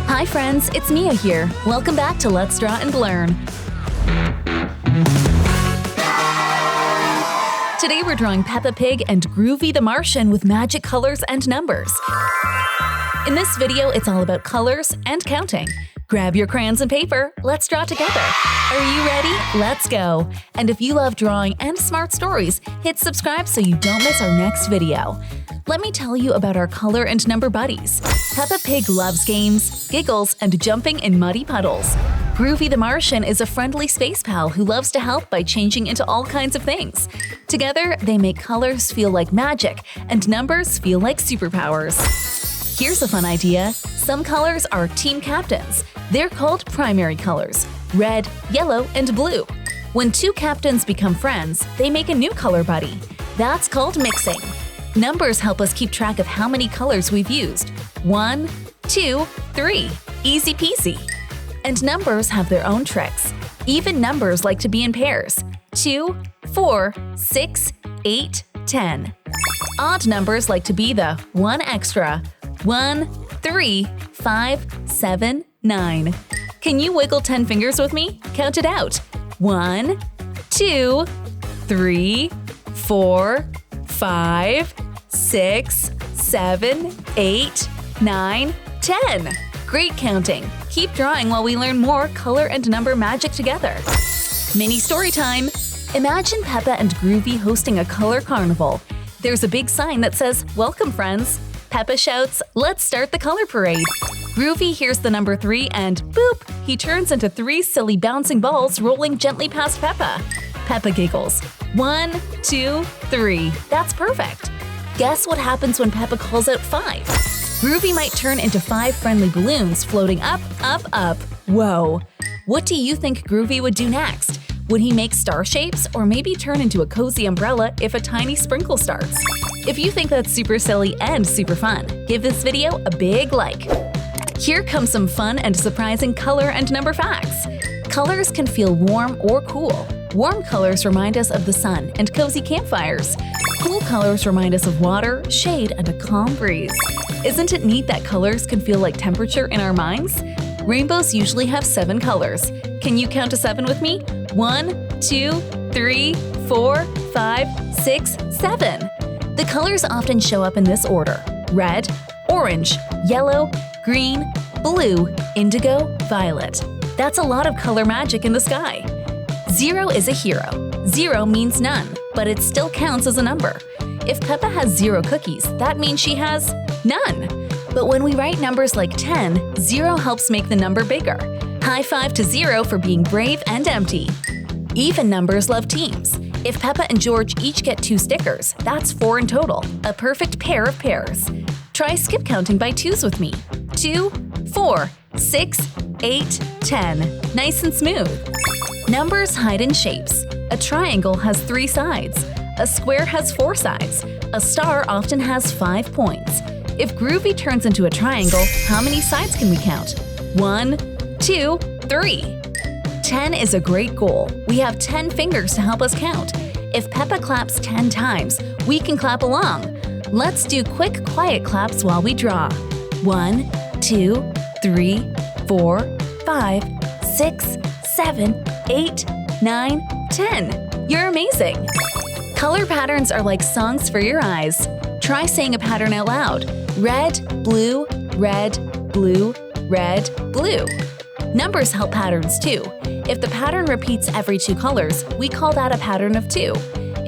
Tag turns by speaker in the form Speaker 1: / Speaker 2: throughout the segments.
Speaker 1: Hi friends, it's Mia here. Welcome back to Let's Draw and Learn. Today we're drawing Peppa Pig and Groovy the Martian with magic colors and numbers. In this video, it's all about colors and counting. Grab your crayons and paper, let's draw together. Are you ready? Let's go! And if you love drawing and smart stories, hit subscribe so you don't miss our next video. Let me tell you about our color and number buddies. Peppa Pig loves games, giggles, and jumping in muddy puddles. Groovy the Martian is a friendly space pal who loves to help by changing into all kinds of things. Together, they make colors feel like magic and numbers feel like superpowers. Here's a fun idea. Some colors are team captains. They're called primary colors: red, yellow, and blue. When two captains become friends, they make a new color buddy. That's called mixing. Numbers help us keep track of how many colors we've used. 1, 2, 3. Easy peasy. And numbers have their own tricks. Even numbers like to be in pairs. 2, 4, 6, 8, 10. Odd numbers like to be the one extra. 1, 3, 5, 7, 9. Can you wiggle 10 fingers with me? Count it out. 1, 2, 3, 4, 5, 6, 7, 8, 9, 10. Great counting! Keep drawing while we learn more color and number magic together. Mini story time! Imagine Peppa and Groovy hosting a color carnival. There's a big sign that says, "Welcome, friends." Peppa shouts, "Let's start the color parade." Groovy hears the number 3 and boop! He turns into 3 silly bouncing balls rolling gently past Peppa. Peppa giggles. 1, 2, 3. That's perfect. Guess what happens when Peppa calls out 5? Groovy might turn into 5 friendly balloons floating up, up, up. Whoa! What do you think Groovy would do next? Would he make star shapes or maybe turn into a cozy umbrella if a tiny sprinkle starts? If you think that's super silly and super fun, give this video a big like. Here comes some fun and surprising color and number facts. Colors can feel warm or cool. Warm colors remind us of the sun and cozy campfires. Cool colors remind us of water, shade, and a calm breeze. Isn't it neat that colors can feel like temperature in our minds? Rainbows usually have 7 colors. Can you count to 7 with me? 1, 2, 3, 4, 5, 6, 7. The colors often show up in this order: red, orange, yellow, green, blue, indigo, violet. That's a lot of color magic in the sky. 0 is a hero. 0 means none, but it still counts as a number. If Peppa has 0 cookies, that means she has none. But when we write numbers like 10, 0 helps make the number bigger. High five to 0 for being brave and empty. Even numbers love teams. If Peppa and George each get 2 stickers, that's 4 in total, a perfect pair of pairs. Try skip counting by 2s with me. 2, 4, 6, 8, 10. Nice and smooth. Numbers hide in shapes. A triangle has 3 sides. A square has 4 sides. A star often has 5 points. If Groovy turns into a triangle, how many sides can we count? 1, 2, 3. 10 is a great goal. We have 10 fingers to help us count. If Peppa claps 10 times, we can clap along. Let's do quick, quiet claps while we draw. 1, 2, 3, 4, 5, 6, 7, 8, 9, 10. You're amazing! Color patterns are like songs for your eyes. Try saying a pattern out loud. Red, blue, red, blue, red, blue. Numbers help patterns too. If the pattern repeats every 2 colors, we call that a pattern of 2.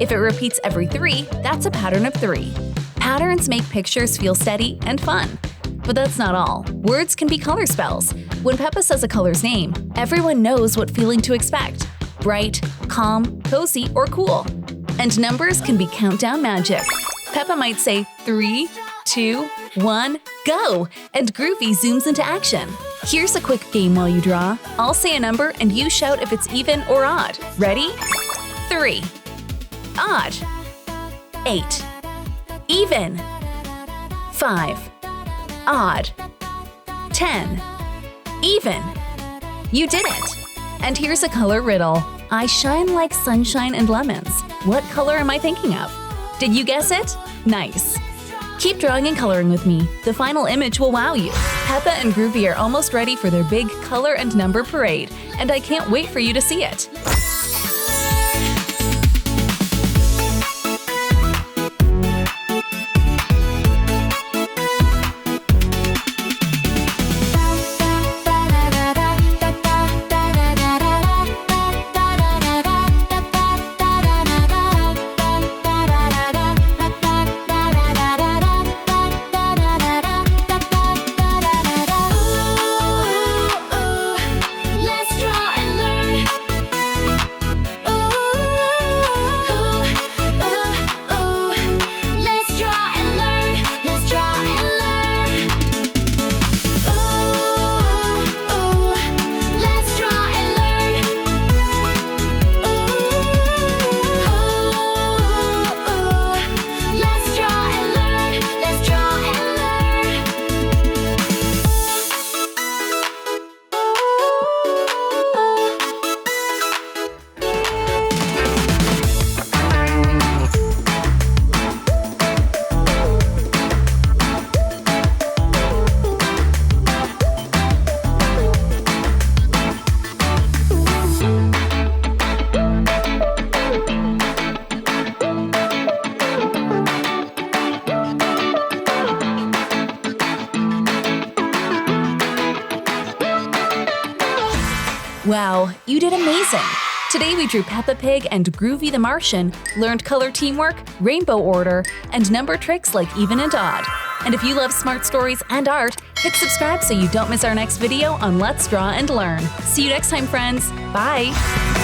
Speaker 1: If it repeats every 3, that's a pattern of 3. Patterns make pictures feel steady and fun. But that's not all. Words can be color spells. When Peppa says a color's name, everyone knows what feeling to expect: bright, calm, cozy, or cool. And numbers can be countdown magic. Peppa might say 3, 2, 1, go! And Groovy zooms into action. Here's a quick game while you draw. I'll say a number and you shout if it's even or odd. Ready? 3. Odd. 8. Even. 5. Odd. 10. Even. You did it! And here's a color riddle. I shine like sunshine and lemons. What color am I thinking of? Did you guess it? Nice! Keep drawing and coloring with me. The final image will wow you. Peppa and Groovy are almost ready for their big color and number parade, and I can't wait for you to see it. Wow, you did amazing! Today we drew Peppa Pig and Groovy the Martian, learned color teamwork, rainbow order, and number tricks like even and odd. And if you love smart stories and art, hit subscribe so you don't miss our next video on Let's Draw and Learn. See you next time, friends! Bye!